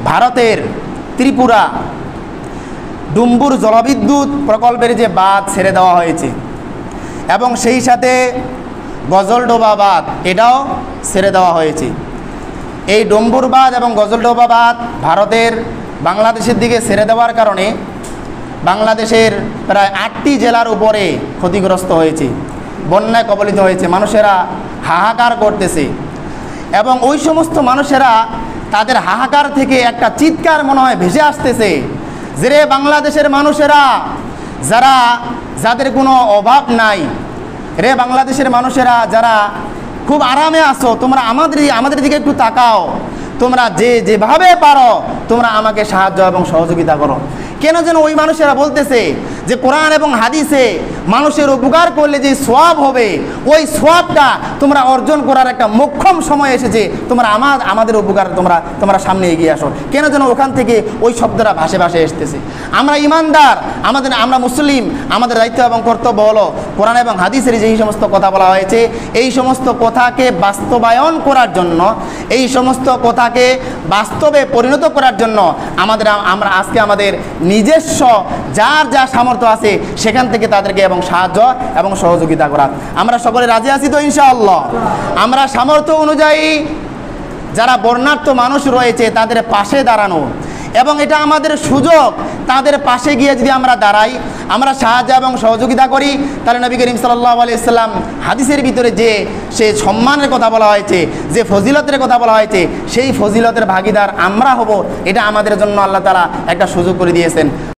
ভারতের ত্রিপুরা ডুম্বুর জলবিদ্যুৎ প্রকল্পের যে বাঁধ ছেড়ে দেওয়া হয়েছে এবং সেই সাথে গজলডোবা বাঁধ এটাও ছেড়ে দেওয়া হয়েছে। এই ডুম্বুর বাঁধ এবং গজলডোবা বাঁধ ভারতের বাংলাদেশের দিকে ছেড়ে দেওয়ার কারণে বাংলাদেশের প্রায় 8টি জেলার উপরে ক্ষতিগ্রস্ত হয়েছে, বন্যায় কবলিত হয়েছে, মানুষেরা হাহাকার করতেছে। এবং ওই সমস্ত মানুষেরা তাদের হাহাকার থেকে একটা চিৎকার মনে হয় ভেসে আসতেছে যে রে বাংলাদেশের মানুষেরা, যাদের কোনো অভাব নাই, রে বাংলাদেশের মানুষেরা যারা খুব আরামে আছো, তোমরা আমাদের দিকে একটু তাকাও, তোমরা যেভাবে পারো তোমরা আমাকে সাহায্য এবং সহযোগিতা করো। কেন যেন ওই মানুষেরা বলতেছে যে কোরআন এবং হাদিসে মানুষের উপকার করলে যে সওয়াব হবে, ওই সওয়াবটা তোমরা অর্জন করার একটা মোক্ষম সময় এসেছে, তোমরা আমাদের উপকার তোমরা সামনে এগিয়ে আসো। কেন যেন ওখান থেকে ওই শব্দটা ভাসে ভাসে আসতেছে। আমরা ইমানদার, আমরা মুসলিম, আমাদের দায়িত্ব এবং কর্তব্য হলো কোরআন এবং হাদিসের যেই সমস্ত কথা বলা হয়েছে এই সমস্ত কথাকে বাস্তবায়ন করার জন্য, এই সমস্ত কথাকে বাস্তবে পরিণত করার জন্য আমরা আজকে আমাদের নিজস্ব যার যা সামর্থ্য আছে সেখান থেকে তাদেরকে এবং সাহায্য এবং সহযোগিতা করা। আমরা সকলে রাজি আছি তো ইনশাআল্লাহ? আমরা সামর্থ্য অনুযায়ী যারা বর্ণাঢ্য মানুষ রয়েছে তাদের পাশে দাঁড়ানো, এবং এটা আমাদের সুযোগ। তাদের পাশে গিয়ে যদি আমরা দাঁড়াই, আমরা সাহায্য এবং সহযোগিতা করি, তাহলে নবী করিম সাল্লাল্লাহু আলাইহি সাল্লাম হাদিসের ভিতরে যে সে সম্মানের কথা বলা হয়েছে, যে ফজিলতের কথা বলা হয়েছে, সেই ফজিলতের ভাগিদার আমরা হব, এটা আমাদের জন্য আল্লাহ তাআলা একটা সুযোগ করে দিয়েছেন।